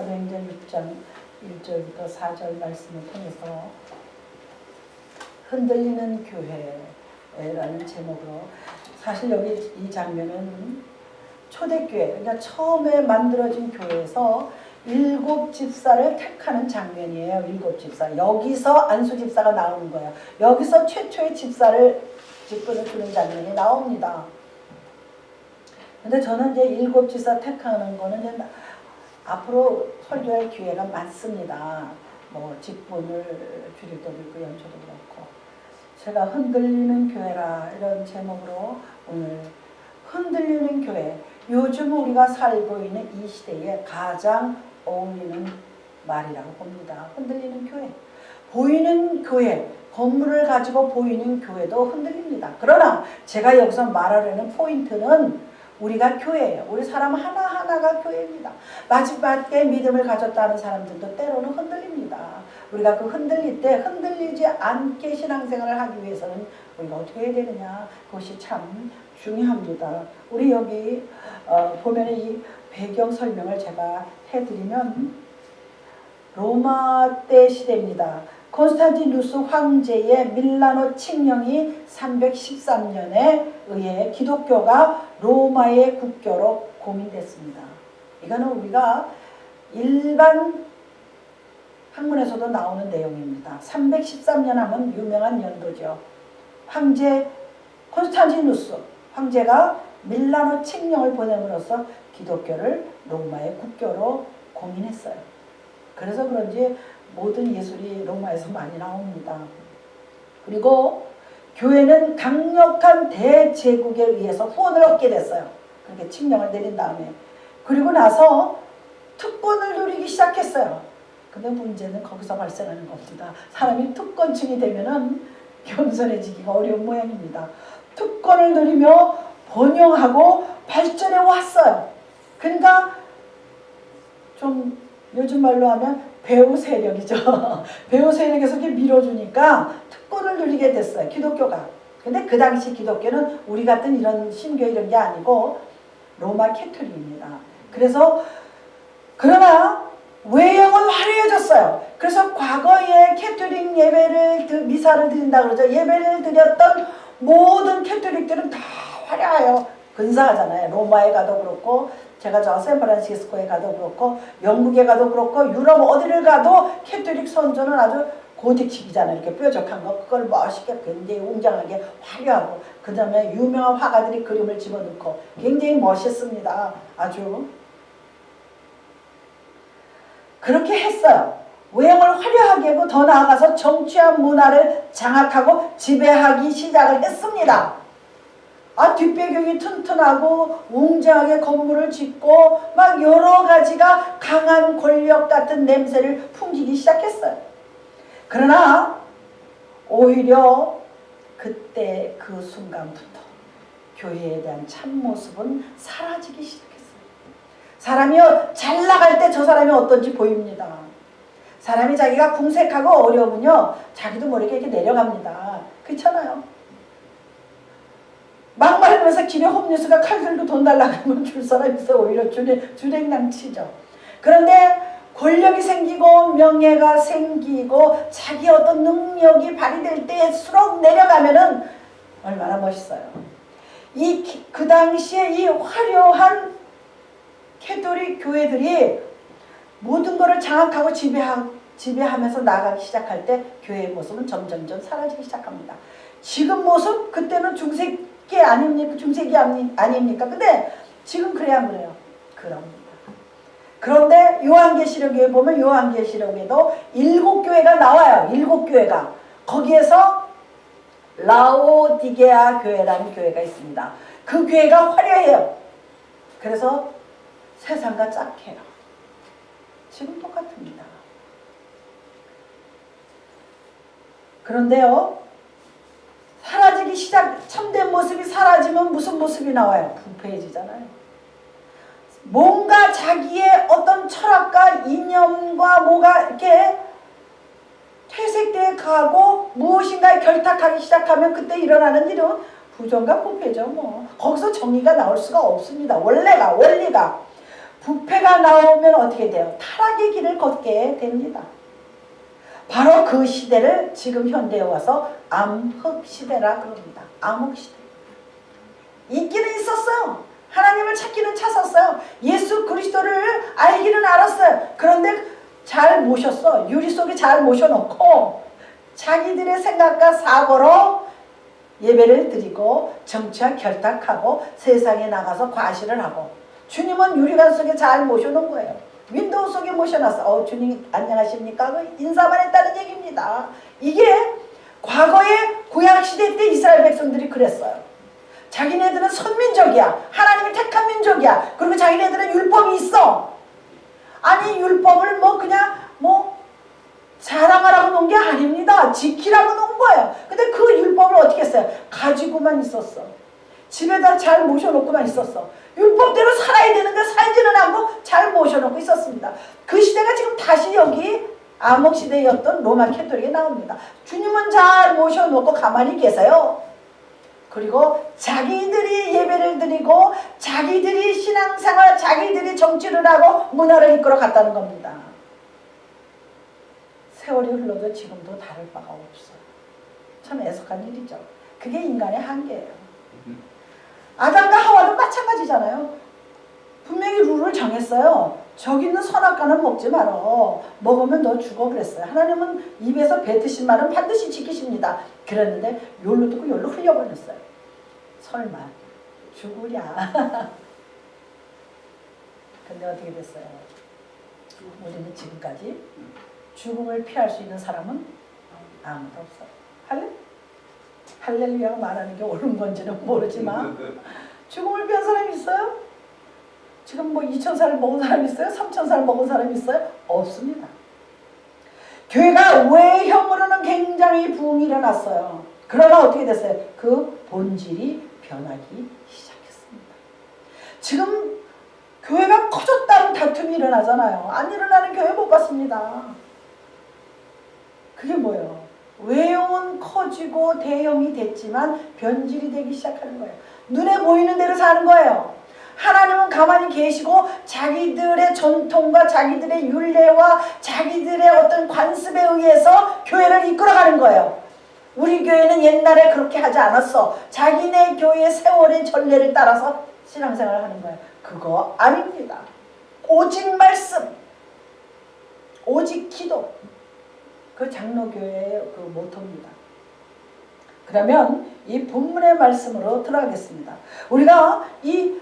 사도행전 6장 1절부터 4절 말씀을 통해서 흔들리는 교회라는 제목으로, 사실 여기 이 장면은 초대교회, 그러니까 처음에 만들어진 교회에서 7 집사를 택하는 장면이에요. 7 집사. 여기서 안수 집사가 나오는 거예요. 여기서 최초의 집사를 직분을 주는 장면이 나옵니다. 근데 저는 이제 7 집사 택하는 거는 이제 앞으로 설교할 기회가 많습니다. 뭐 직분을 줄일 때도 있고 연초도 그렇고. 제가 흔들리는 교회라 이런 제목으로 오늘 흔들리는 교회, 요즘 우리가 살고 있는 이 시대에 가장 어울리는 말이라고 봅니다. 흔들리는 교회. 보이는 교회, 건물을 가지고 보이는 교회도 흔들립니다. 그러나 제가 여기서 말하려는 포인트는 우리가 교회예요. 우리 사람 하나하나가 교회입니다. 마지막에 믿음을 가졌다는 사람들도 때로는 흔들립니다. 우리가 그 흔들릴 때 흔들리지 않게 신앙생활을 하기 위해서는 우리가 어떻게 해야 되느냐, 그것이 참 중요합니다. 우리 여기 보면 이 배경 설명을 제가 해드리면, 로마 때 시대입니다. 콘스탄티누스 황제의 밀라노 칙령이 313년에 의해 기독교가 로마의 국교로 공인됐습니다. 이거는 우리가 일반 학문에서도 나오는 내용입니다. 313년 하면 유명한 연도죠. 황제 콘스탄티누스 황제가 밀라노 칙령을 보냄으로써 기독교를 로마의 국교로 공인했어요. 그래서 그런지 모든 예술이 로마에서 많이 나옵니다. 그리고 교회는 강력한 대제국에 의해서 후원을 얻게 됐어요. 그렇게 칙령을 내린 다음에. 그리고 나서 특권을 누리기 시작했어요. 근데 문제는 거기서 발생하는 겁니다. 사람이 특권층이 되면은 겸손해지기가 어려운 모양입니다. 특권을 누리며 번영하고 발전해 왔어요. 그러니까 좀 요즘 말로 하면 배후 세력이죠. 배후 세력에서 이렇게 밀어주니까 특권을 누리게 됐어요. 기독교가. 근데 그 당시 기독교는 우리 같은 이런 신교 이런 게 아니고 로마 캐톨릭입니다. 그래서 그러나 외형은 화려해졌어요. 그래서 과거에 캐톨릭 예배를 미사를 드린다 그러죠. 예배를 드렸던 모든 캐톨릭들은 다 화려해요. 근사하잖아요. 로마에 가도 그렇고, 제가 저 샌프란시스코에 가도 그렇고, 영국에 가도 그렇고, 유럽 어디를 가도 캐톨릭 선조는 아주 고딕식이잖아요. 이렇게 뾰족한 거, 그걸 멋있게 굉장히 웅장하게 화려하고, 그 다음에 유명한 화가들이 그림을 집어넣고 굉장히 멋있습니다. 아주 그렇게 했어요. 외형을 화려하게 하고 더 나아가서 정치와 문화를 장악하고 지배하기 시작을 했습니다. 뒷배경이 튼튼하고 웅장하게 건물을 짓고 막 여러 가지가 강한 권력 같은 냄새를 풍기기 시작했어요. 그러나 오히려 그때 그 순간부터 교회에 대한 참모습은 사라지기 시작했어요. 사람이 잘 나갈 때 저 사람이 어떤지 보입니다. 사람이 자기가 궁색하고 어려우면요, 자기도 모르게 이렇게 내려갑니다. 그렇잖아요. 막말하면서 길에 홈리스가 칼 들고 돈 달라고 하면 줄 사람이 있어 오히려 주랭랑치죠. 그런데 권력이 생기고 명예가 생기고 자기 어떤 능력이 발휘될 때일수록 내려가면은 얼마나 멋있어요. 그 당시에 이 화려한 캐톨릭 교회들이 모든 것을 장악하고 지배하면서 나가기 시작할 때 교회의 모습은 점점점 사라지기 시작합니다. 지금 모습, 그때는 중세기 아닙니까? 중세기 아닙니까? 근데 지금 그래야 안 그래요? 그럽니다. 그런데 요한계시록에 보면 요한계시록에도 7 교회가 나와요. 7 교회가. 거기에서 라오디게아 교회라는 교회가 있습니다. 그 교회가 화려해요. 그래서 세상과 짝해요. 지금 똑같습니다. 그런데요, 사라지기 참된 모습이 사라지면 무슨 모습이 나와요? 부패해지잖아요. 뭔가 자기의 어떤 철학과 이념과 뭐가 이렇게 퇴색되어 가고 무엇인가에 결탁하기 시작하면 그때 일어나는 일은 부정과 부패죠. 뭐 거기서 정의가 나올 수가 없습니다. 원리가 부패가 나오면 어떻게 돼요? 타락의 길을 걷게 됩니다. 바로 그 시대를 지금 현대에 와서 암흑시대라 그럽니다. 암흑시대. 인기는 있었어요. 하나님을 찾기는 찾았어요. 예수 그리스도를 알기는 알았어요. 그런데 잘 모셨어. 유리 속에 잘 모셔놓고 자기들의 생각과 사고로 예배를 드리고 정치와 결탁하고 세상에 나가서 과시를 하고, 주님은 유리관 속에 잘 모셔놓은 거예요. 윈도우 속에 모셔놨어. 주님 안녕하십니까? 인사만 했다는 얘기입니다. 이게 과거의 구약시대 때 이스라엘 백성들이 그랬어요. 자기네들은 선민족이야. 하나님을 택한 민족이야. 그리고 자기네들은 율법이 있어. 아니 율법을 그냥 자랑하라고 놓은 게 아닙니다. 지키라고 놓은 거예요. 근데 그 율법을 어떻게 했어요? 가지고만 있었어. 집에다 잘 모셔놓고만 있었어. 율법대로 살아야 되는데 살지는 않고 잘 모셔놓고 있었습니다. 그 시대가 지금 다시 여기 암흑시대였던 로마 캐토릭에 나옵니다. 주님은 잘 모셔놓고 가만히 계세요. 그리고 자기들이 예배를 드리고 자기들이 신앙생활, 자기들이 정치를 하고 문화를 이끌어 갔다는 겁니다. 세월이 흘러도 지금도 다를 바가 없어요. 참 애석한 일이죠. 그게 인간의 한계예요. 아담과 하와도 마찬가지잖아요. 분명히 룰을 정했어요. 저기 있는 선악과는 먹지 말어. 먹으면 너 죽어 그랬어요. 하나님은 입에서 뱉으신 말은 반드시 지키십니다. 그랬는데 요로 듣고 요로 흘려버렸어요. 설마 죽으랴. 근데 어떻게 됐어요? 우리는 지금까지 죽음을 피할 수 있는 사람은 아무도 없어요. 할렐루야가 말하는 게 옳은 건지는 모르지만 죽음을 피한 사람이 있어요? 지금 2000살 먹은 사람 있어요? 3000살 먹은 사람 있어요? 없습니다. 교회가 외형으로는 굉장히 부흥이 일어났어요. 그러나 어떻게 됐어요? 그 본질이 변하기 시작했습니다. 지금 교회가 커졌다는 다툼이 일어나잖아요. 안 일어나는 교회 못 봤습니다. 그게 뭐예요? 외형은 커지고 대형이 됐지만 변질이 되기 시작하는 거예요. 눈에 보이는 대로 사는 거예요. 하나님은 가만히 계시고 자기들의 전통과 자기들의 율례와 자기들의 어떤 관습에 의해서 교회를 이끌어가는 거예요. 우리 교회는 옛날에 그렇게 하지 않았어. 자기네 교회의 세월의 전례를 따라서 신앙생활을 하는 거예요. 그거 아닙니다. 오직 말씀, 오직 기도. 그 장로교회의 그 모토입니다. 그러면 이 본문의 말씀으로 들어가겠습니다. 우리가 이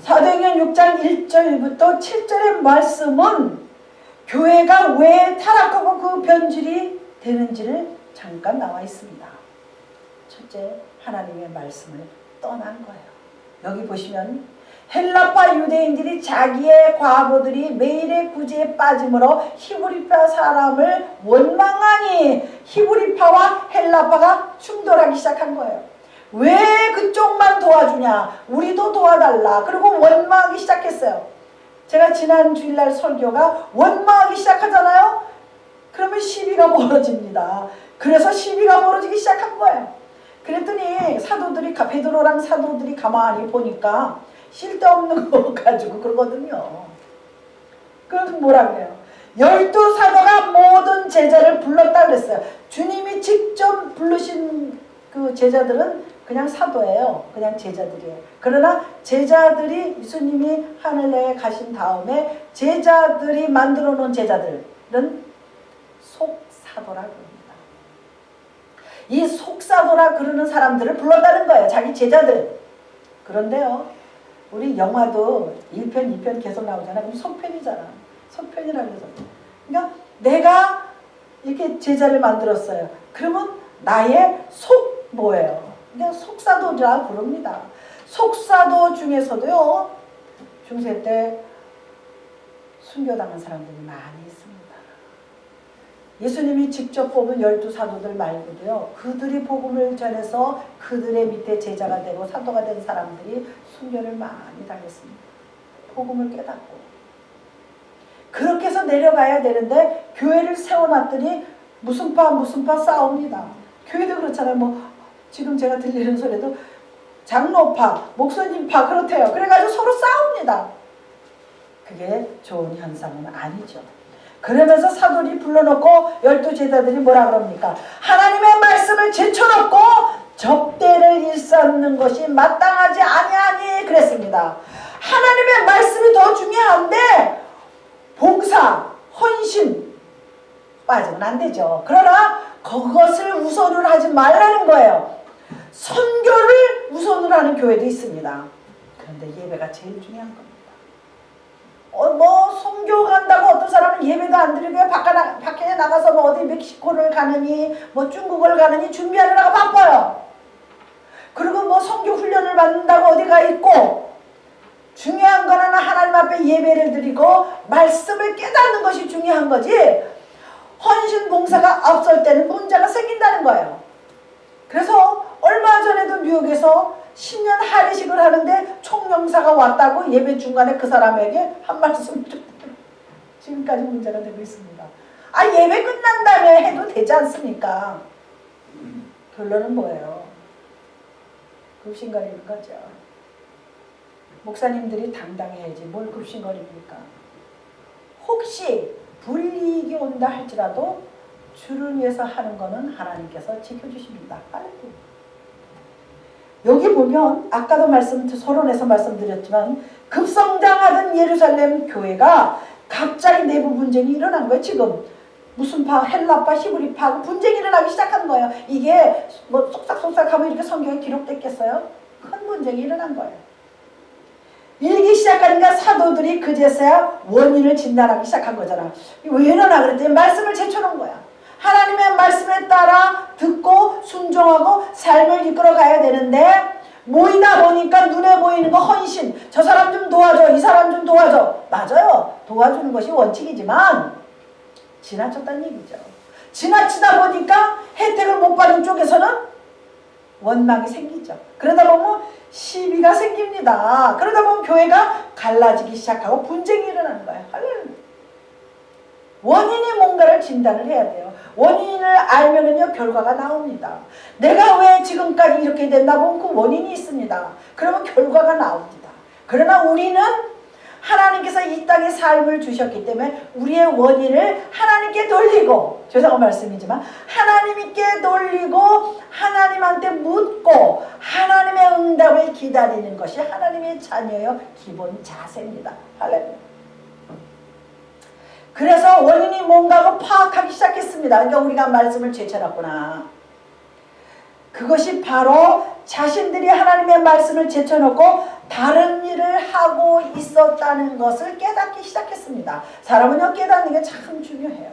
사도행전 6장 1절부터 7절의 말씀은 교회가 왜 타락하고 그 변질이 되는지를 잠깐 나와 있습니다. 첫째, 하나님의 말씀을 떠난 거예요. 여기 보시면 헬라파 유대인들이 자기의 과부들이 매일의 구제에 빠짐으로 히브리파 사람을 원망하니 히브리파와 헬라파가 충돌하기 시작한 거예요. 왜 그쪽만 도와주냐? 우리도 도와달라. 그리고 원망하기 시작했어요. 제가 지난 주일날 설교가 원망하기 시작하잖아요. 그러면 시비가 벌어집니다. 그래서 시비가 벌어지기 시작한 거예요. 그랬더니 사도들이 베드로랑 사도들이 가만히 보니까 쓸데없는 거 가지고 그러거든요. 그럼 뭐라 그래요? 12사도가 모든 제자를 불렀다 그랬어요. 주님이 직접 부르신 그 제자들은 그냥 사도예요. 그냥 제자들이에요. 그러나 제자들이 예수님이 하늘에 가신 다음에 제자들이 만들어 놓은 제자들은 속사도라 그럽니다. 이 속사도라 그러는 사람들을 불렀다는 거예요. 자기 제자들. 그런데요, 우리 영화도 1편, 2편 계속 나오잖아. 그럼 속편이잖아. 속편이라고 해서. 그러니까 내가 이렇게 제자를 만들었어요. 그러면 나의 속 뭐예요? 그냥 속사도라 부릅니다. 속사도 중에서도요, 중세 때 순교당한 사람들이 많이 있습니다. 예수님이 직접 뽑은 12사도들 말고도요, 그들이 복음을 전해서 그들의 밑에 제자가 되고 사도가 된 사람들이 순교를 많이 당했습니다. 복음을 깨닫고. 그렇게 해서 내려가야 되는데 교회를 세워놨더니 무슨 파 싸웁니다. 교회도 그렇잖아요. 지금 제가 들리는 소리도 장로파, 목사님파 그렇대요. 그래가지고 서로 싸웁니다. 그게 좋은 현상은 아니죠. 그러면서 사도들이 불러놓고 12제자들이 뭐라 그럽니까? 하나님의 말씀을 제쳐놓고 접대를 일삼는 것이 마땅하지 아니하니 그랬습니다. 하나님의 말씀이 더 중요한데 봉사, 헌신 빠지면 안 되죠. 그러나 그것을 우선을 하지 말라는 거예요. 선교를 우선으로 하는 교회도 있습니다. 그런데 예배가 제일 중요한 겁니다. 뭐 선교 간다고 어떤 사람은 예배도 안 드리고 밖에 나가서 뭐 어디 멕시코를 가느니 뭐 중국을 가느니 준비하느라고 바빠요. 그리고 뭐 선교 훈련을 받는다고 어디 가 있고, 중요한 거는 하나님 앞에 예배를 드리고 말씀을 깨닫는 것이 중요한 거지, 헌신 봉사가 앞설 때는 문제가 생긴다는 거예요. 그래서 얼마 전에도 뉴욕에서 신년 할례식을 하는데 총영사가 왔다고 예배 중간에 그 사람에게 한 말씀을 줬다고 지금까지 문제가 되고 있습니다. 아, 예배 끝난 다음에 해도 되지 않습니까? 결론은 뭐예요? 급신거리는 거죠. 목사님들이 당당해야지 뭘 급신거립니까? 혹시 불이익이 온다 할지라도 주를 위해서 하는 거는 하나님께서 지켜주십니다. 여기 보면 아까도 서론에서 말씀드렸지만 급성장하던 예루살렘 교회가 갑자기 내부 분쟁이 일어난 거예요. 지금 무슨 파, 헬라파, 히브리파 분쟁이 일어나기 시작한 거예요. 이게 뭐 속삭속삭하면 이렇게 성경에 기록됐겠어요? 큰 분쟁이 일어난 거예요. 일기 시작하니까 사도들이 그제서야 원인을 진단하기 시작한 거잖아. 왜 이러나 그랬더니 말씀을 제쳐놓은 거야. 하나님의 말씀에 따라 듣고 순종하고 삶을 이끌어 가야 되는데, 모이다 보니까 눈에 보이는 거 헌신, 저 사람 좀 도와줘, 이 사람 좀 도와줘. 맞아요. 도와주는 것이 원칙이지만 지나쳤다는 얘기죠. 지나치다 보니까 혜택을 못 받은 쪽에서는 원망이 생기죠. 그러다 보면 시비가 생깁니다. 그러다 보면 교회가 갈라지기 시작하고 분쟁이 일어나는 거예요. 원인이 뭔가를 진단을 해야 돼요. 원인을 알면은요, 결과가 나옵니다. 내가 왜 지금까지 이렇게 됐나 보면 그 원인이 있습니다. 그러면 결과가 나옵니다. 그러나 우리는 하나님께서 이 땅에 삶을 주셨기 때문에 우리의 원인을 하나님께 돌리고, 죄송한 말씀이지만 하나님께 돌리고 하나님한테 묻고 하나님의 응답을 기다리는 것이 하나님의 자녀의 기본 자세입니다. 할렐루야. 그래서 원인이 뭔가고 파악하기 시작했습니다. 그러니까 우리가 말씀을 제쳐놨구나. 그것이 바로 자신들이 하나님의 말씀을 제쳐놓고 다른 일을 하고 있었다는 것을 깨닫기 시작했습니다. 사람은요, 깨닫는 게 참 중요해요.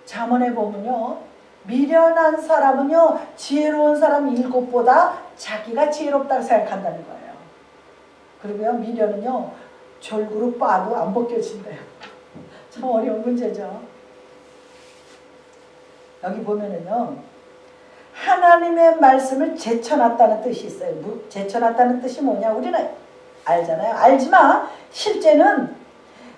잠언에 보면요, 미련한 사람은요, 지혜로운 사람 7보다 자기가 지혜롭다고 생각한다는 거예요. 그리고요, 미련은요, 절구로 빠도 안 벗겨진대요. 참 어려운 문제죠. 여기 보면은요, 하나님의 말씀을 제쳐놨다는 뜻이 있어요. 제쳐놨다는 뜻이 뭐냐? 우리는 알잖아요. 알지만 실제는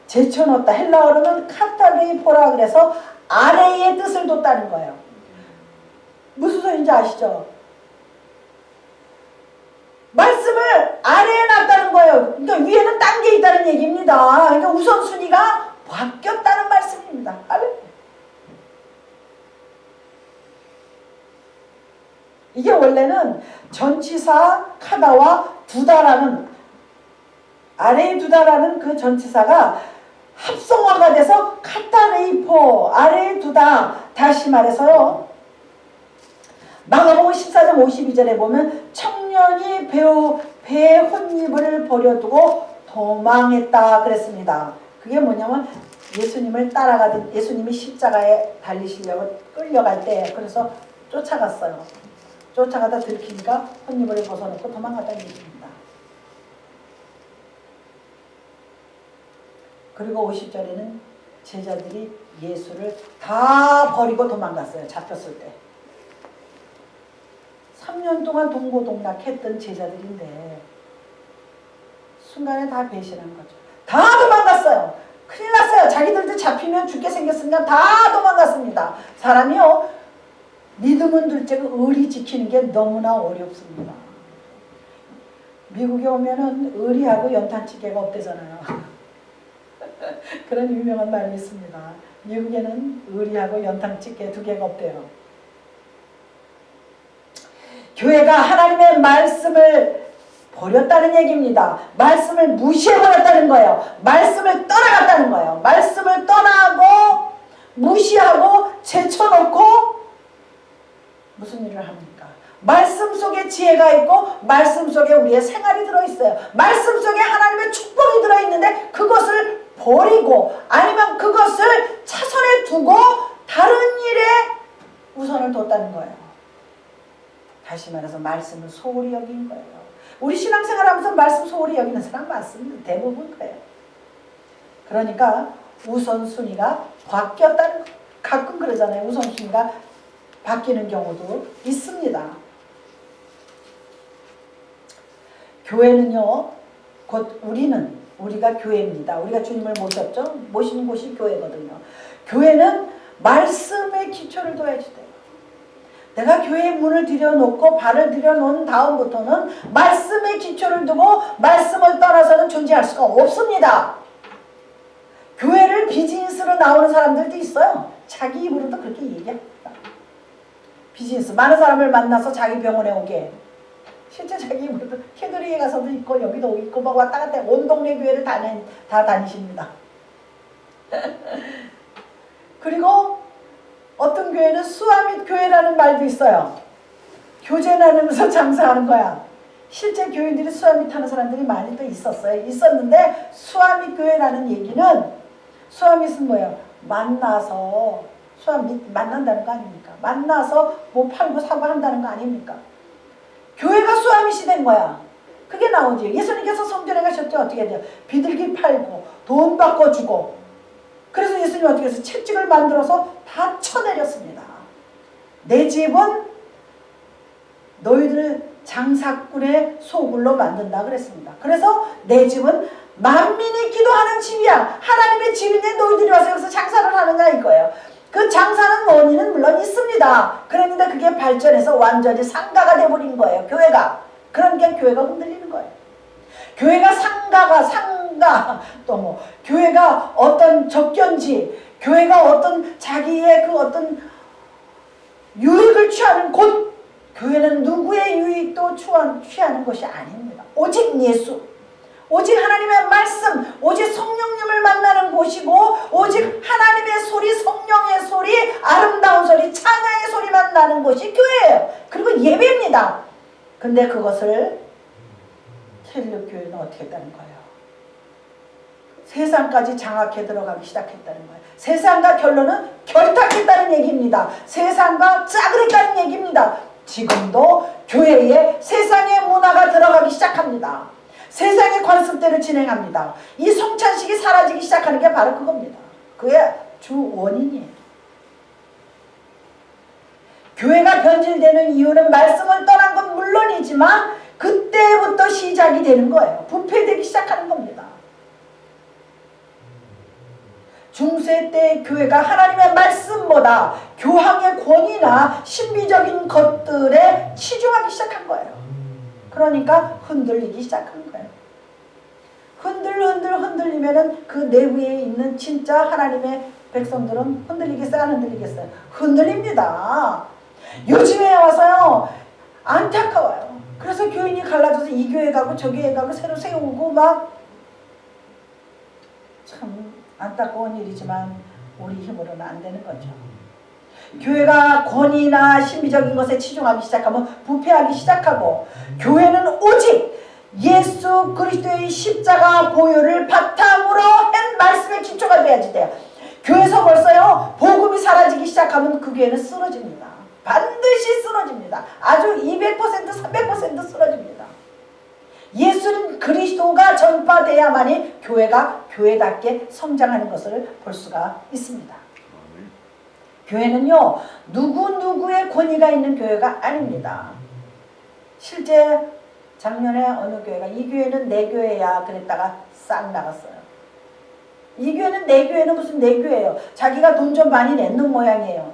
제쳐놓다, 헬라어로는 카탈레이포라 그래서 아래의 뜻을 뒀다는 거예요. 무슨 소리인지 아시죠? 말씀을 아래에 놨다는 거예요. 그러니까 위에는 딴 게 있다는 얘기입니다. 그러니까 우선순위가 바뀌었다는 말씀입니다. 이게 원래는 전치사 카다와 두다라는, 아래에 두다라는 그 전치사가 합성화가 돼서 카타레이포, 아래에 두다. 다시 말해서요, 마가복음 14장 52절에 보면 청년이 배에 혼입을 버려두고 도망했다 그랬습니다. 그게 뭐냐면 예수님을 따라가던, 예수님이 십자가에 달리시려고 끌려갈 때, 그래서 쫓아갔어요. 쫓아가다 들키니까 혼입을 벗어놓고 도망갔다는 얘기입니다. 그리고 50절에는 제자들이 예수를 다 버리고 도망갔어요. 잡혔을 때. 3년 동안 동고동락했던 제자들인데 순간에 다 배신한 거죠. 다 도망갔어요. 큰일 났어요. 자기들도 잡히면 죽게 생겼으니까 다 도망갔습니다. 사람이요, 믿음은 둘째고 의리 지키는 게 너무나 어렵습니다. 미국에 오면은 의리하고 연탄찌개가 없대잖아요. 그런 유명한 말이 있습니다. 미국에는 의리하고 연탄찌개 두 개가 없대요. 교회가 하나님의 말씀을 버렸다는 얘기입니다. 말씀을 무시해버렸다는 거예요. 말씀을 떠나갔다는 거예요. 말씀을 떠나고 무시하고 제쳐놓고 무슨 일을 합니까? 말씀 속에 지혜가 있고 말씀 속에 우리의 생활이 들어있어요. 말씀 속에 하나님의 축복이 들어있는데 그것을 버리고 아니면 그것을 차선에 두고 다른 일에 우선을 뒀다는 거예요. 다시 말해서 말씀을 소홀히 여긴 거예요. 우리 신앙생활 하면서 말씀 소홀히 여기는 사람 많습니다. 대부분 그래요. 그러니까 우선순위가 바뀌었다는 거예요. 가끔 그러잖아요. 우선순위가 바뀌는 경우도 있습니다. 교회는요, 곧 우리가 교회입니다. 우리가 주님을 모셨죠? 모시는 곳이 교회거든요. 교회는 말씀의 기초를 둬야지 돼요. 내가 교회의 문을 들여놓고 발을 들여놓은 다음부터는 말씀의 기초를 두고 말씀을 떠나서는 존재할 수가 없습니다. 교회를 비즈니스로 나오는 사람들도 있어요. 자기 입으로도 그렇게 얘기합니다. 비즈니스, 많은 사람을 만나서 자기 병원에 오게. 실제 자기 입으로도 캐드리에 가서도 있고 여기도 있고 막 왔다 갔다 온 동네 교회를 다 다니십니다. 그리고 어떤 교회는 수아밋 교회라는 말도 있어요. 교제 나누면서 장사하는 거야. 실제 교인들이 수아밋 하는 사람들이 많이 또 있었어요. 있었는데 수아밋 교회라는 얘기는, 수아밋은 뭐예요? 만나서, 수아밋 만난다는 거 아닙니까? 만나서 뭐 팔고 사고 한다는 거 아닙니까? 교회가 수아밋이 된 거야. 그게 나오지. 예수님께서 성전에 가셨죠? 어떻게 돼요? 비둘기 팔고 돈 바꿔주고. 그래서 예수님이 어떻게 해서 채찍을 만들어서 다 쳐내렸습니다. 내 집은 너희들 장사꾼의 소굴로 만든다 그랬습니다. 그래서 내 집은 만민이 기도하는 집이야. 하나님의 집인데 너희들이 와서 여기서 장사를 하느냐 이거예요. 그 장사는 원인은 물론 있습니다. 그런데 그게 발전해서 완전히 상가가 돼버린 거예요. 교회가. 그러니까 교회가 흔들리는 거예요. 교회가 상가, 또 뭐 교회가 어떤 접견지, 교회가 어떤 자기의 그 어떤 유익을 취하는 곳, 교회는 누구의 유익도 취하는 것이 아닙니다. 오직 예수, 오직 하나님의 말씀, 오직 성령님을 만나는 곳이고, 오직 하나님의 소리, 성령의 소리, 아름다운 소리, 찬양의 소리만 나는 곳이 교회예요. 그리고 예배입니다. 근데 그것을 캘리오 교회는 어떻게 했다는 거예요? 세상까지 장악해 들어가기 시작했다는 거예요. 세상과 결론은 결탁했다는 얘기입니다. 세상과 짜그랬다는 얘기입니다. 지금도 교회에 세상의 문화가 들어가기 시작합니다. 세상의 관습대로 진행합니다. 이 성찬식이 사라지기 시작하는 게 바로 그겁니다. 그게 주 원인이에요. 교회가 변질되는 이유는 말씀을 떠난 건 물론이지만 그때부터 시작이 되는 거예요. 부패되기 시작하는 겁니다. 중세 때 교회가 하나님의 말씀보다 교황의 권위나 신비적인 것들에 치중하기 시작한 거예요. 그러니까 흔들리기 시작한 거예요. 흔들리면은 그 내부에 있는 진짜 하나님의 백성들은 흔들리겠어요? 안 흔들리겠어요? 흔들립니다. 요즘에 와서요, 안타까워요. 그래서 교인이 갈라져서 이 교회 가고 저 교회 가고 새로 세우고 막, 참 안타까운 일이지만 우리 힘으로는 안 되는 거죠. 교회가 권위나 신비적인 것에 치중하기 시작하면 부패하기 시작하고, 교회는 오직 예수 그리스도의 십자가 보혈을 바탕으로 한 말씀의 기초가 돼야지 돼요. 교회에서 벌써요, 복음이 사라지기 시작하면 그 교회는 쓰러집니다. 반드시 쓰러집니다. 아주 200%, 300% 쓰러집니다. 예수는 그리스도가 전파돼야만이 교회가 교회답게 성장하는 것을 볼 수가 있습니다. 교회는요, 누구의 권위가 있는 교회가 아닙니다. 실제 작년에 어느 교회가 이 교회는 내 교회야 그랬다가 싹 나갔어요. 이 교회는 내 교회는 무슨 내 교회예요. 자기가 돈 좀 많이 내는 모양이에요.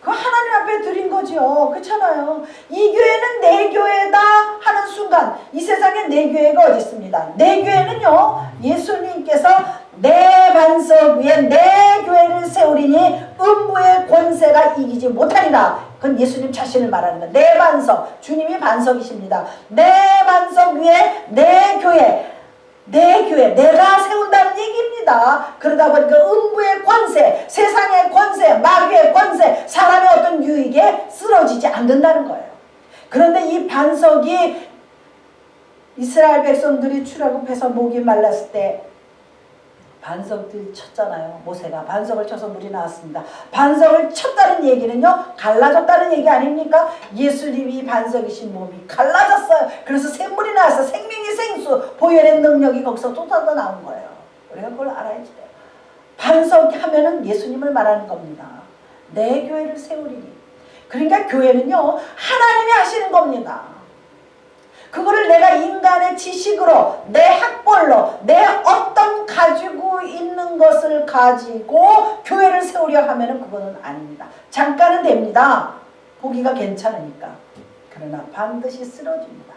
그 하나님 앞에 드린 거 거지요. 그렇잖아요. 이 교회는 내 교회다 하는 순간 이 세상에 내 교회가 어디 있습니다. 내 교회는요, 예수님께서 내 반석 위에 내 교회를 세우리니 음부의 권세가 이기지 못하리라. 그건 예수님 자신을 말하는 거예요. 내 반석, 주님이 반석이십니다. 내 반석 위에 내 교회, 내가 세운다는 얘기입니다. 그러다 보니까 음부의 권세, 세상의 권세, 마귀의 권세, 사람의 어떤 유익에 쓰러지지 않는다는 거예요. 그런데 이 반석이 이스라엘 백성들이 출애굽해서 목이 말랐을 때 반석들 쳤잖아요. 모세가 반석을 쳐서 물이 나왔습니다. 반석을 쳤다는 얘기는요, 갈라졌다는 얘기 아닙니까? 예수님이 반석이신 몸이 갈라졌어요. 그래서 샘물이 나와서 생명의 생수, 보혈의 능력이 거기서 쏟아져 나온 거예요. 우리가 그걸 알아야지 돼요. 반석 하면은 예수님을 말하는 겁니다. 내 교회를 세우리니. 그러니까 교회는요, 하나님이 하시는 겁니다. 그거를 내가 인간의 지식으로, 내 학벌로, 내 어떤 가지고 있는 것을 가지고 교회를 세우려 하면은 그거는 아닙니다. 잠깐은 됩니다. 보기가 괜찮으니까. 그러나 반드시 쓰러집니다.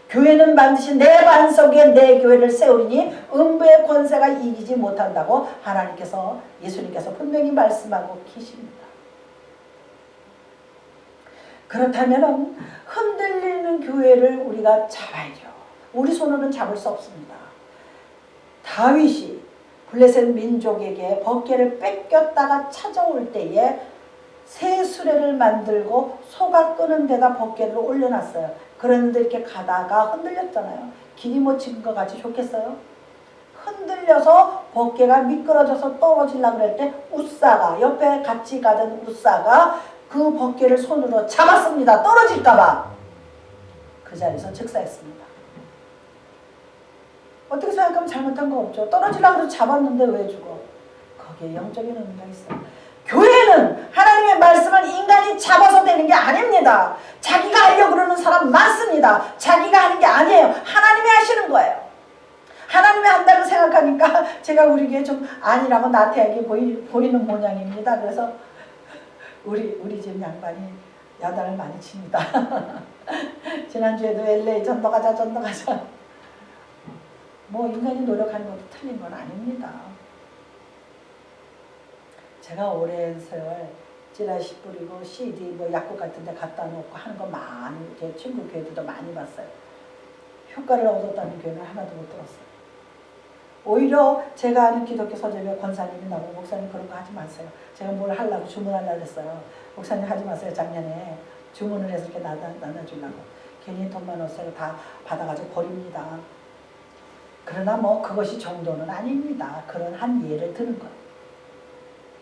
교회는 반드시 내 반석에 내 교회를 세우리니 음부의 권세가 이기지 못한다고 하나님께서, 예수님께서 분명히 말씀하고 계십니다. 그렇다면 흔들리는 교회를 우리가 잡아야죠. 우리 손으로는 잡을 수 없습니다. 다윗이 블레셋 민족에게 번개를 뺏겼다가 찾아올 때에 새 수레를 만들고 소가 끄는 데다 번개를 올려놨어요. 그런데 이렇게 가다가 흔들렸잖아요. 길이 못 찍은 것 같이 좋겠어요? 흔들려서 번개가 미끄러져서 떨어지려고 그럴 때 우사가, 옆에 같이 가던 우사가 그 번개를 손으로 잡았습니다. 떨어질까봐. 그 자리에서 즉사했습니다. 어떻게 생각하면 잘못한 거 없죠. 떨어지려고 해서 잡았는데 왜 죽어? 거기에 영적인 의미가 있어요. 교회는 하나님의 말씀을 인간이 잡아서 되는 게 아닙니다. 자기가 하려고 그러는 사람 많습니다. 자기가 하는 게 아니에요. 하나님이 하시는 거예요. 하나님이 한다고 생각하니까 제가 우리 교회 좀 아니라고 나태하게 보이는 모양입니다. 그래서 우리 집 양반이 야단을 많이 칩니다. 지난주에도 LA 전도 가자. 뭐 인간이 노력하는 것도 틀린 건 아닙니다. 제가 오랜 세월 찌라시 뿌리고 CD 뭐 약국 같은 데 갖다 놓고 하는 거 많이, 제 친구 교회들도 많이 봤어요. 효과를 얻었다는 교회는 하나도 못 들었어요. 오히려 제가 아는 기독교 서점에 권사님이 나오고, 목사님 그런 거 하지 마세요. 제가 뭘 하려고 주문하려고 했어요. 목사님 하지 마세요. 작년에 주문을 해서 이렇게 나눠주려고. 괜히 돈만 없어요. 다 받아가지고 버립니다. 그러나 뭐 그것이 정도는 아닙니다. 그런 한 예를 드는 거예요.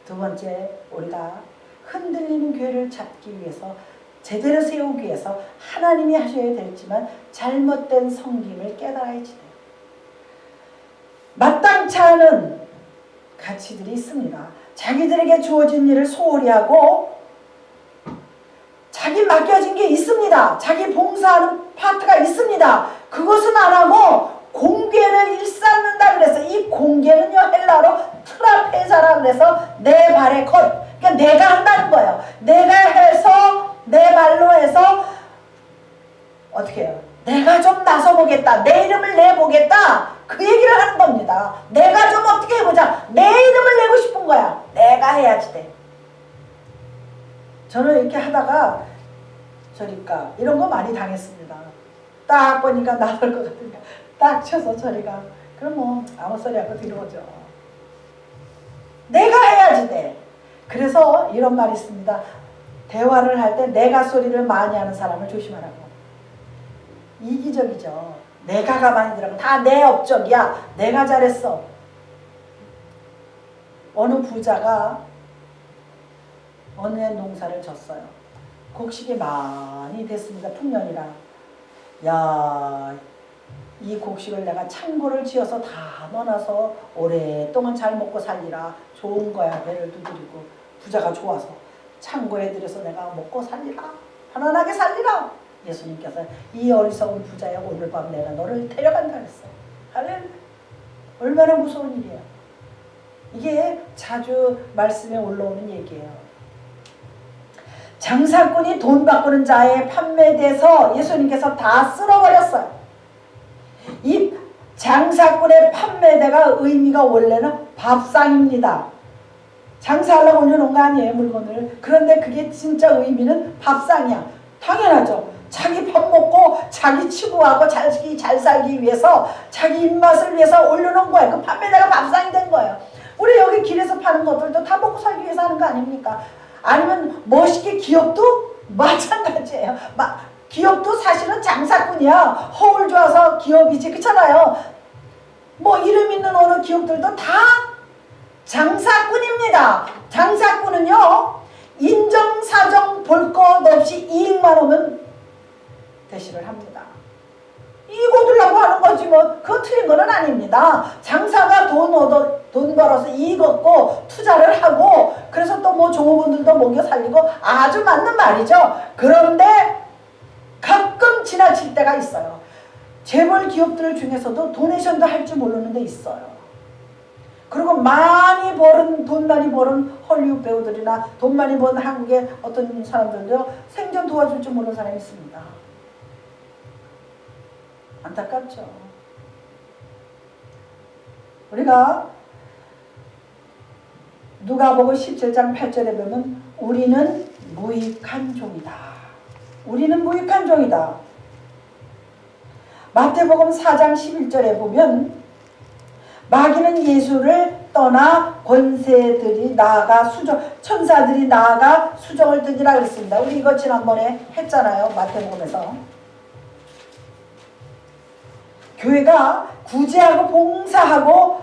두 번째, 우리가 흔들리는 교회를 잡기 위해서, 제대로 세우기 위해서 하나님이 하셔야 되지만 잘못된 섬김을 깨달아야지 돼요. 마땅치 않은 가치들이 있습니다. 자기들에게 주어진 일을 소홀히 하고 자기 맡겨진 게 있습니다. 자기 봉사하는 파트가 있습니다. 그것은 안 하고 공개를 일삼는다 그래서, 이 공개는요 헬라어로 트라페자라 그래서 내 발의 것, 그러니까 내가 한다는 거예요. 내가 해서, 내 발로 해서 어떻게 해요? 내가 좀 나서보겠다, 내 이름을 내보겠다, 그 얘기를 하는 겁니다. 내가 좀 어떻게 해보자, 내 이름을 내고 싶은 거야. 내가 해야지 돼. 저는 이렇게 하다가 저리가 이런 거 많이 당했습니다. 딱 보니까 나설 것 같으니까 딱 쳐서 저리가. 그럼 뭐 아무 소리 하고 들어오죠. 내가 해야지 돼. 그래서 이런 말이 있습니다. 대화를 할 때 내가 소리를 많이 하는 사람을 조심하라고. 이기적이죠. 내가 가만히 들어가면 다 내 업적이야. 내가 잘했어. 어느 부자가 어느 해 농사를 졌어요. 곡식이 많이 됐습니다. 풍년이라. 야, 이 곡식을 내가 창고를 지어서 다 넣어놔서 오랫동안 잘 먹고 살리라. 좋은 거야. 배를 두드리고. 부자가 좋아서 창고에 들여서 내가 먹고 살리라. 편안하게 살리라. 예수님께서 이 어리석은 부자야, 오늘 밤 내가 너를 데려간다 그랬어요. 할렐루야. 얼마나 무서운 일이야. 이게 자주 말씀에 올라오는 얘기예요. 장사꾼이 돈 바꾸는 자에 판매돼서 예수님께서 다 쓸어버렸어요. 이 장사꾼의 판매대가 의미가 원래는 밥상입니다. 장사하려고 올려놓은 거 아니에요, 물건을. 그런데 그게 진짜 의미는 밥상이야. 당연하죠. 자기 밥 먹고 자기 치부하고 자기 잘 살기 위해서 자기 입맛을 위해서 올려놓은 거예요. 그 판매대가 밥상이 된 거예요. 우리 여기 길에서 파는 것들도 다 먹고 살기 위해서 하는 거 아닙니까? 아니면 멋있게 기업도 마찬가지예요. 기업도 사실은 장사꾼이야. 허울 좋아서 기업이지, 그렇잖아요. 뭐 이름 있는 어느 기업들도 다 장사꾼입니다. 장사꾼은요, 인정사정 볼 것 없이 이익만 오면 대시를 합니다. 이익 얻으려고 하는 거지 뭐. 그건 틀린 거는 아닙니다. 장사가 돈 벌어서 이익 얻고 투자를 하고 그래서 또 뭐 종업원들도 먹여 살리고 아주 맞는 말이죠. 그런데 가끔 지나칠 때가 있어요. 재벌 기업들 중에서도 도네이션도 할 줄 모르는 데 있어요. 그리고 돈 많이 버는 헐리우드 배우들이나 돈 많이 버는 한국의 어떤 사람들도 생전 도와줄 줄 모르는 사람이 있습니다. 안타깝죠. 우리가 누가복음 17장 8절에 보면 우리는 무익한 종이다. 우리는 무익한 종이다. 마태복음 4장 11절에 보면 마귀는 예수를 떠나 권세들이 나아가 천사들이 나아가 수정을 드리라 그랬습니다. 우리 이거 지난번에 했잖아요. 마태복음에서. 교회가 구제하고 봉사하고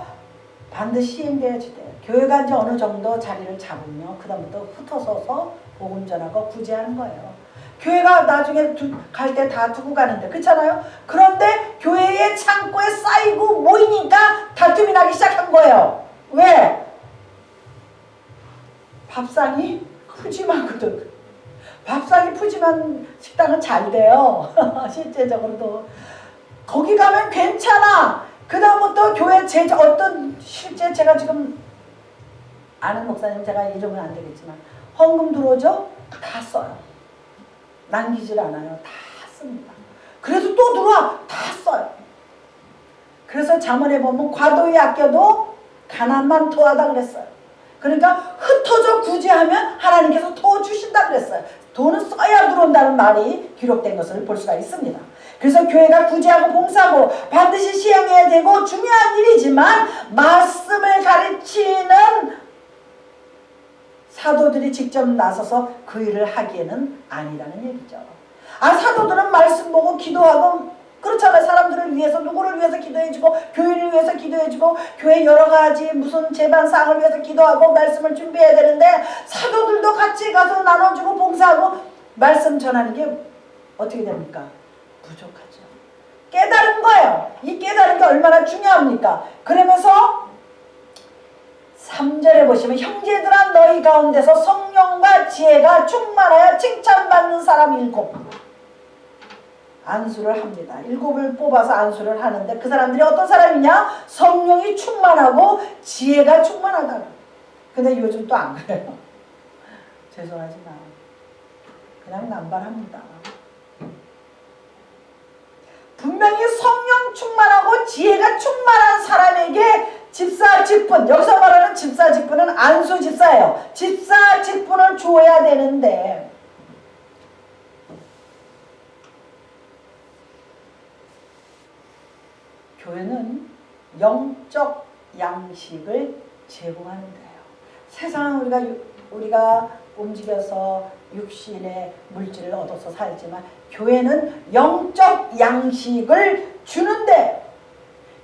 반드시 시행되어야지 돼요. 교회가 이제 어느 정도 자리를 잡으면 그 다음부터 흩어서서 복음 전하고 구제하는 거예요. 교회가 나중에 갈 때 다 두고 가는데, 그렇잖아요? 그런데 교회의 창고에 쌓이고 모이니까 다툼이 나기 시작한 거예요. 왜? 밥상이 푸짐하거든. 밥상이 푸짐한 식당은 잘 돼요. 실제적으로도. 거기 가면 괜찮아. 그 다음부터 교회 실제 제가 지금 아는 목사님, 제가 이름은 안 되겠지만 헌금 들어오죠? 다 써요. 남기질 않아요. 다 씁니다. 그래도 또 들어와. 다 써요. 그래서 잠언에 보면 과도히 아껴도 가난만 토하다 그랬어요. 그러니까 흩어져 구제하면 하나님께서 더 주신다 그랬어요. 돈은 써야 들어온다는 말이 기록된 것을 볼 수가 있습니다. 그래서 교회가 구제하고 봉사하고 반드시 시행해야 되고 중요한 일이지만 말씀을 가르치는 사도들이 직접 나서서 그 일을 하기에는 아니라는 얘기죠. 사도들은 말씀 보고 기도하고 그렇잖아요. 사람들을 위해서, 누구를 위해서 기도해주고 교회를 위해서 기도해주고 교회 여러 가지 무슨 재반사항을 위해서 기도하고 말씀을 준비해야 되는데 사도들도 같이 가서 나눠주고 봉사하고 말씀 전하는 게 어떻게 됩니까? 부족하죠. 깨달은 거예요. 이 깨달은 게 얼마나 중요합니까? 그러면서 3절에 보시면 형제들아 너희 가운데서 성령과 지혜가 충만하여 칭찬받는 사람 7 안수를 합니다. 7을 뽑아서 안수를 하는데 그 사람들이 어떤 사람이냐? 성령이 충만하고 지혜가 충만하다. 근데 요즘 또 안 그래요. 죄송하지만 그냥 남발합니다. 분명히 성령 충만하고 지혜가 충만한 사람에게 집사 직분, 여기서 말하는 집사 직분은 안수 집사예요. 집사 직분을 주어야 되는데 교회는 영적 양식을 제공하는데요. 세상은 우리가 움직여서 육신의 물질을 얻어서 살지만 교회는 영적 양식을 주는데,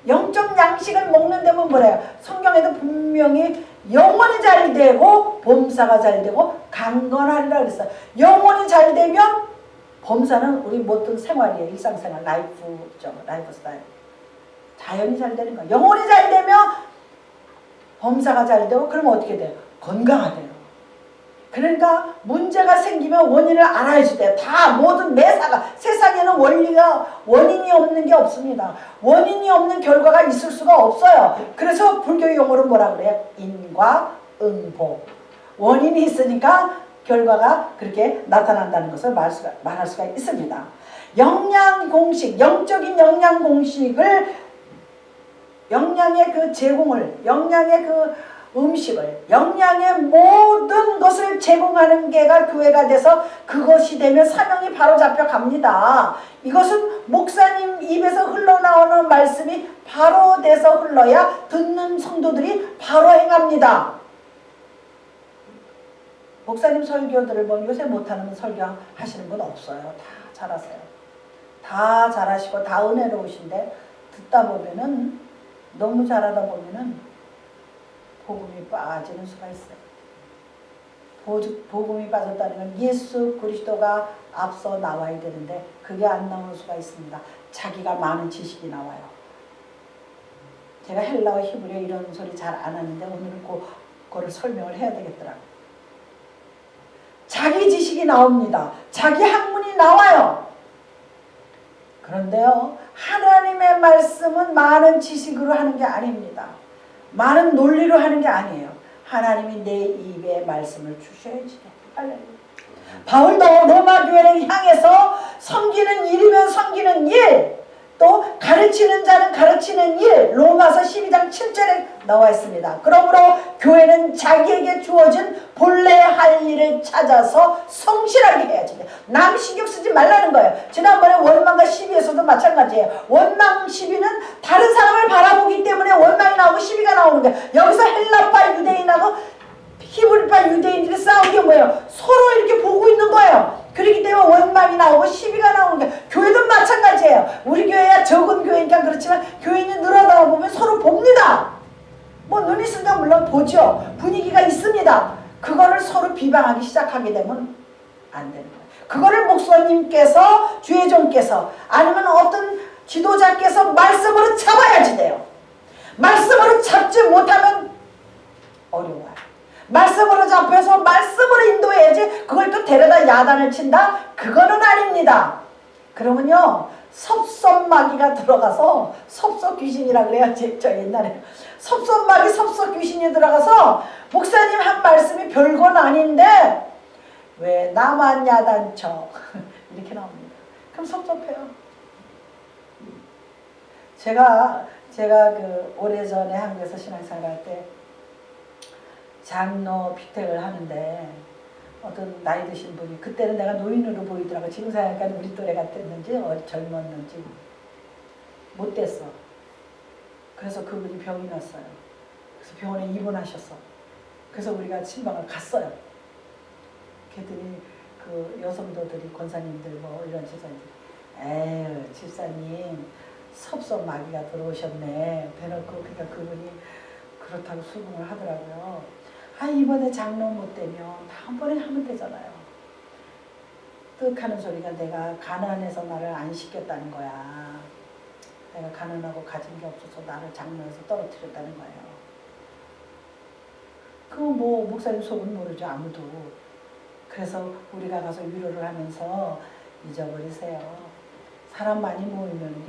영적 양식을 먹는 데면 뭐래요? 성경에도 분명히 영혼이 잘 되고 범사가 잘 되고 강건하리라 그랬어요. 영혼이 잘 되면 범사는 우리 모든 생활이에요. 일상생활, 라이프죠. 라이프 스타일. 자연이 잘 되는 거예요. 영혼이 잘 되면 범사가 잘 되고 그러면 어떻게 돼요? 건강하대요. 그러니까 문제가 생기면 원인을 알아야지 돼요. 다 모든 매사가, 세상에는 원인이 없는 게 없습니다. 원인이 없는 결과가 있을 수가 없어요. 그래서 불교 용어로 뭐라 그래요? 인과 응보. 원인이 있으니까 결과가 그렇게 나타난다는 것을 말할 수가 있습니다. 영양 공식, 영적인 영양 공식을, 영양의 그 제공을, 영양의 그 음식을, 영양의 모든 것을 제공하는 게가 교회가 돼서 그것이 되면 사명이 바로 잡혀 갑니다. 이것은 목사님 입에서 흘러나오는 말씀이 바로 돼서 흘러야 듣는 성도들이 바로 행합니다. 목사님 설교들을 뭐 요새 못하는 설교 하시는 분 없어요. 다 잘하세요. 다 잘하시고 다 은혜로우신데 듣다 보면은, 너무 잘하다 보면은 복음이 빠지는 수가 있어요. 복음이 빠졌다는 건 예수 그리스도가 앞서 나와야 되는데 그게 안 나오는 수가 있습니다. 자기가 많은 지식이 나와요. 제가 헬라어 히브리어 이런 소리 잘 안 하는데 오늘은 그거를 설명을 해야 되겠더라고요. 자기 지식이 나옵니다. 자기 학문이 나와요. 그런데요, 하나님의 말씀은 많은 지식으로 하는 게 아닙니다. 많은 논리로 하는 게 아니에요. 하나님이 내 입에 말씀을 주셔야지. 할렐루야. 바울도 로마 교회를 향해서 섬기는 일이면 섬기는 일, 또 가르치는 자는 가르치는 일, 로마서 12장 7절에 나와 있습니다. 그러므로 교회는 자기에게 주어진 본래 할 일을 찾아서 성실하게 해야지. 남 신경 쓰지 말라는 거예요. 지난번에 원망과 시비에서도 마찬가지예요. 원망 시비는 다른 사람을 바라보기 때문에 원망이 나오고 시비가 나오는 거예요. 여기서 헬라파 유대인하고 히브리파 유대인들이 싸운 게 뭐예요? 서로 이렇게 보고 있는 거예요. 그렇기 때문에 원망이 나오고 시비가 나오는 거예요. 교회도 마찬가지예요. 우리 교회야 적은 교회니까 그렇지만 교인이 늘어나다 보면 서로 봅니다. 뭐 눈이 있으니까 물론 보죠. 분위기가 있습니다. 그거를 서로 비방하기 시작하게 되면 안 되는 거예요. 그거를 목사님께서, 주의 종께서, 아니면 어떤 지도자께서 말씀으로 잡아야지 돼요. 말씀으로 잡지 못하면 어려워요. 말씀으로 잡혀서 말씀으로 인도해야지 그걸 또 데려다 야단을 친다? 그거는 아닙니다. 그러면요, 섭섭마귀가 들어가서, 섭섭 귀신이라 그래요. 저 옛날에 섭섭마귀, 섭섭 귀신이 들어가서 목사님 한 말씀이 별건 아닌데 왜 나만 야단쳐? 이렇게 나옵니다. 그럼 섭섭해요. 제가 그 오래전에 한국에서 신앙생활 할 때 장로 피택을 하는데 어떤 나이 드신 분이, 그때는 내가 노인으로 보이더라고. 지금 생각하니까 우리 또래 같았는지 젊었는지 못됐어. 그래서 그분이 병이 났어요. 그래서 병원에 입원하셨어. 그래서 우리가 신방을 갔어요. 그랬더니 그 여성도들이, 권사님들 뭐 이런 집사님들, 에휴 집사님 섭섭 마귀가 들어오셨네. 대놓고, 그러니까 그분이 그렇다고 수긍을 하더라고요. 아, 이번에 장로 못 되면 다음번에 하면 되잖아요. 뜩 하는 소리가 내가 가난해서 나를 안 시켰다는 거야. 내가 가난하고 가진 게 없어서 나를 장로에서 떨어뜨렸다는 거예요. 그거 뭐 목사님 속은 모르죠, 아무도. 그래서 우리가 가서 위로를 하면서 잊어버리세요. 사람 많이 모이면요